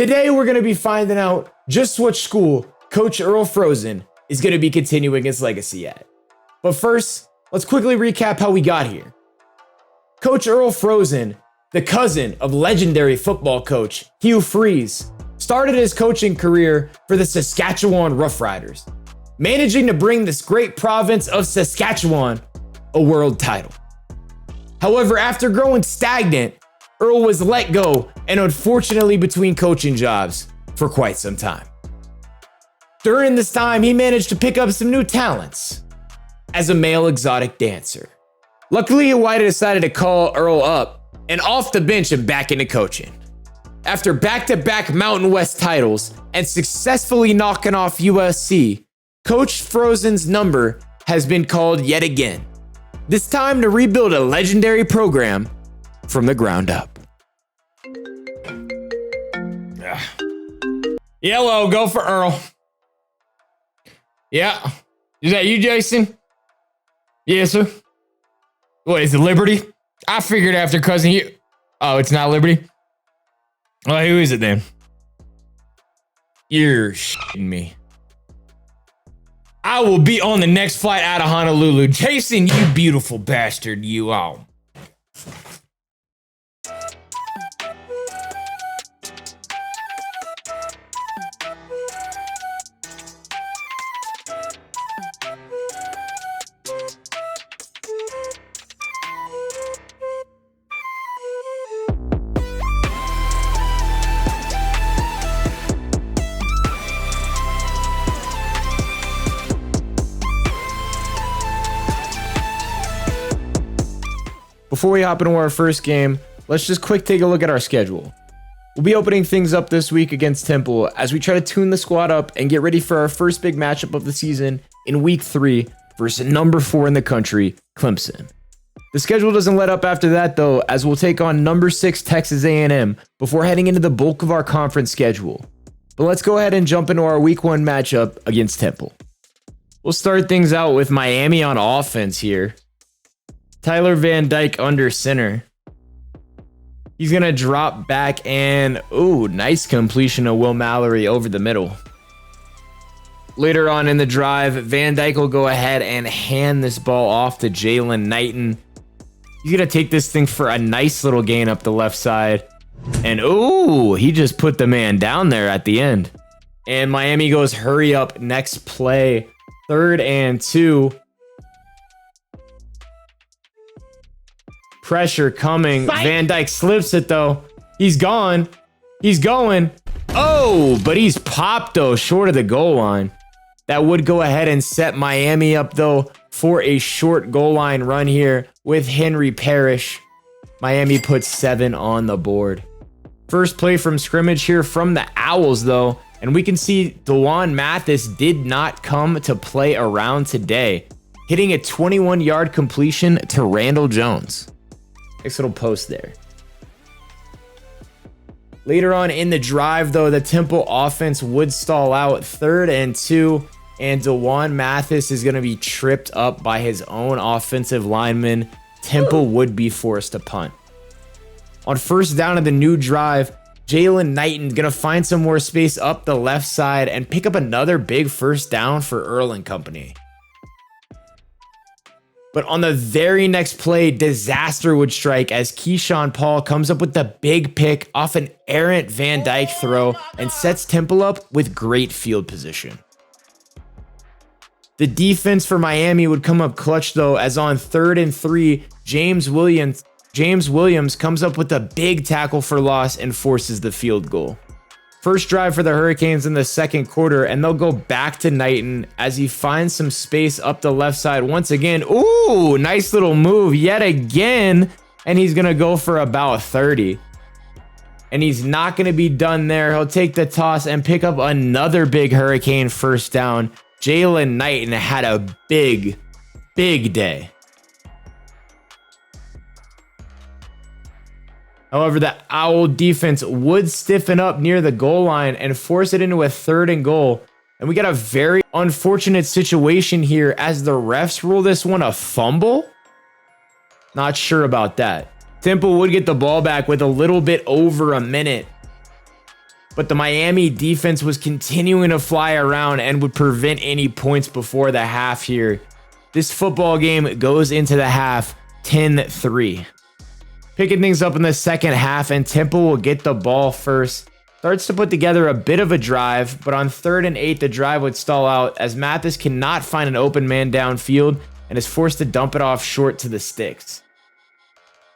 Today, we're going to be finding out just which school Coach Earl Frozen is going to be continuing his legacy at. But first, let's quickly recap how we got here. Coach Earl Frozen, the cousin of legendary football coach Hugh Freeze, started his coaching career for the Saskatchewan Roughriders, managing to bring this great province of Saskatchewan a world title. However, after growing stagnant, Earl was let go and unfortunately between coaching jobs for quite some time. During this time, he managed to pick up some new talents as a male exotic dancer. Luckily, White decided to call Earl up and off the bench and back into coaching. After back-to-back Mountain West titles and successfully knocking off USC, Coach Frozen's number has been called yet again. This time to rebuild a legendary program from the ground up. Yellow, go for Earl. Yeah. Is that you, Jason? Yes, sir. What, is it Liberty? I figured after cousin you. Oh, it's not Liberty? Well, who is it then? You're shitting me. I will be on the next flight out of Honolulu. Jason, you beautiful bastard, you all. Before we hop into our first game, let's just quick take a look at our schedule. We'll be opening things up this week against Temple as we try to tune the squad up and get ready for our first big matchup of the season in week 3 versus number 4 in the country, Clemson. The schedule doesn't let up after that though, as we'll take on number 6 Texas A&M before heading into the bulk of our conference schedule. But let's go ahead and jump into our week 1 matchup against Temple. We'll start things out with Miami on offense here. Tyler Van Dyke under center. He's going to drop back and, ooh, nice completion of Will Mallory over the middle. Later on in the drive, Van Dyke will go ahead and hand this ball off to Jalen Knighton. He's going to take this thing for a nice little gain up the left side. And, ooh, he just put the man down there at the end. And Miami goes hurry up next play. 3rd and 2. Pressure coming. Fight. Van Dyke slips it though. He's gone. He's going. Oh, but he's popped though, short of the goal line. That would go ahead and set Miami up though for a short goal line run here with Henry Parrish. Miami puts 7 on the board. First play from scrimmage here from the Owls though. And we can see DeJuan Mathis did not come to play around today, hitting a 21-yard completion to Randall Jones. Nice little post there. Later on in the drive, though, the Temple offense would stall out. 3rd and 2, and DeJuan Mathis is going to be tripped up by his own offensive lineman. Temple would be forced to punt. On first down of the new drive, Jalen Knighton's going to find some more space up the left side and pick up another big first down for Earl and company. But on the very next play, disaster would strike as Keyshawn Paul comes up with the big pick off an errant Van Dyke throw and sets Temple up with great field position. The defense for Miami would come up clutch though, as on 3rd and 3, James Williams comes up with a big tackle for loss and forces the field goal. First drive for the Hurricanes in the second quarter, and they'll go back to Knighton as he finds some space up the left side once again. Ooh, nice little move yet again, and he's going to go for about 30. And he's not going to be done there. He'll take the toss and pick up another big Hurricane first down. Jalen Knighton had a big day. However, the Owl defense would stiffen up near the goal line and force it into a 3rd and goal. And we got a very unfortunate situation here as the refs rule this one a fumble. Not sure about that. Temple would get the ball back with a little bit over a minute. but the Miami defense was continuing to fly around and would prevent any points before the half here. This football game goes into the half 10-3. Picking things up in the second half, and Temple will get the ball first. Starts to put together a bit of a drive, but on 3rd and 8, the drive would stall out as Mathis cannot find an open man downfield and is forced to dump it off short to the sticks.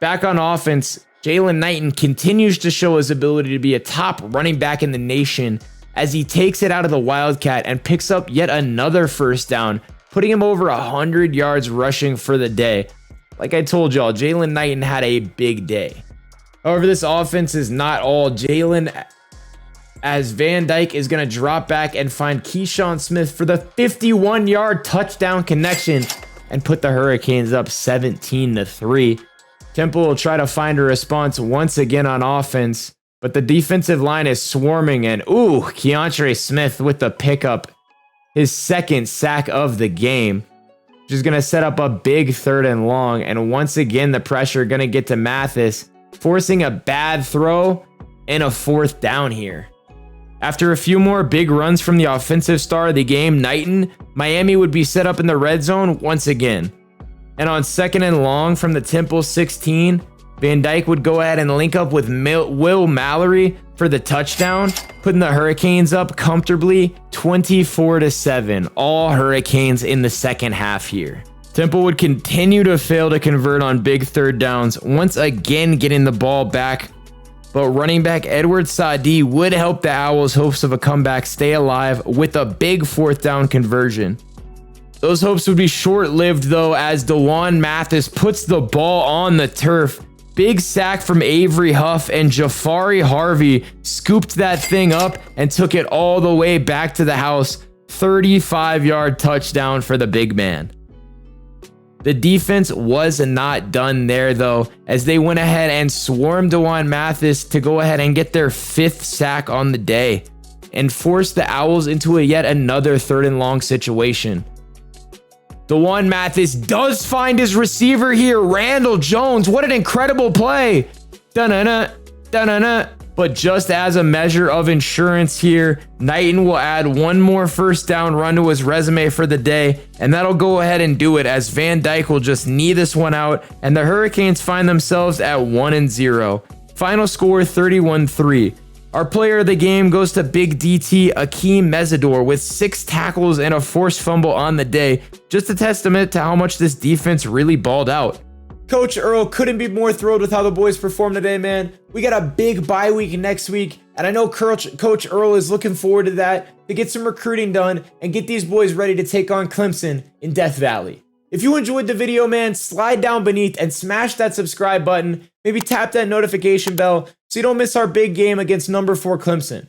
Back on offense, Jalen Knighton continues to show his ability to be a top running back in the nation as he takes it out of the Wildcat and picks up yet another first down, putting him over 100 yards rushing for the day. Like I told y'all, Jalen Knighton had a big day. However, this offense is not all Jalen, as Van Dyke is going to drop back and find Keyshawn Smith for the 51-yard touchdown connection and put the Hurricanes up 17-3. Temple will try to find a response once again on offense, but the defensive line is swarming, and Keontre Smith with the pickup, his second sack of the game, which is going to set up a big 3rd and long, and once again the pressure going to get to Mathis, forcing a bad throw and a 4th down here. After a few more big runs from the offensive star of the game, Knighton, Miami would be set up in the red zone once again. And on 2nd and long from the Temple 16, Van Dyke would go ahead and link up with Will Mallory for the touchdown, putting the Hurricanes up comfortably 24-7. All Hurricanes in the second half here. Temple would continue to fail to convert on big 3rd downs, once again getting the ball back. But running back Edward Sadi would help the Owls' hopes of a comeback stay alive with a big 4th down conversion. Those hopes would be short-lived though, as DeJuan Mathis puts the ball on the turf. Big sack from Avery Huff, and Jafari Harvey scooped that thing up and took it all the way back to the house. 35-yard touchdown for the big man. The defense was not done there though, as they went ahead and swarmed DeJuan Mathis to go ahead and get their 5th sack on the day and force the Owls into a yet another 3rd and long situation. DeJuan Mathis does find his receiver here, Randall Jones. What an incredible play. Da-na-na, da-na-na. But just as a measure of insurance here, Knighton will add one more first down run to his resume for the day, and that'll go ahead and do it, as Van Dyke will just knee this one out, and the Hurricanes find themselves at 1-0. Final score 31-3. Our player of the game goes to Big DT Akeem Mesidor with 6 tackles and a forced fumble on the day. Just a testament to how much this defense really balled out. Coach Earl couldn't be more thrilled with how the boys performed today, man. We got a big bye week next week, and I know Coach Earl is looking forward to that, to get some recruiting done and get these boys ready to take on Clemson in Death Valley. If you enjoyed the video, man, slide down beneath and smash that subscribe button. Maybe tap that notification bell so you don't miss our big game against number 4 Clemson.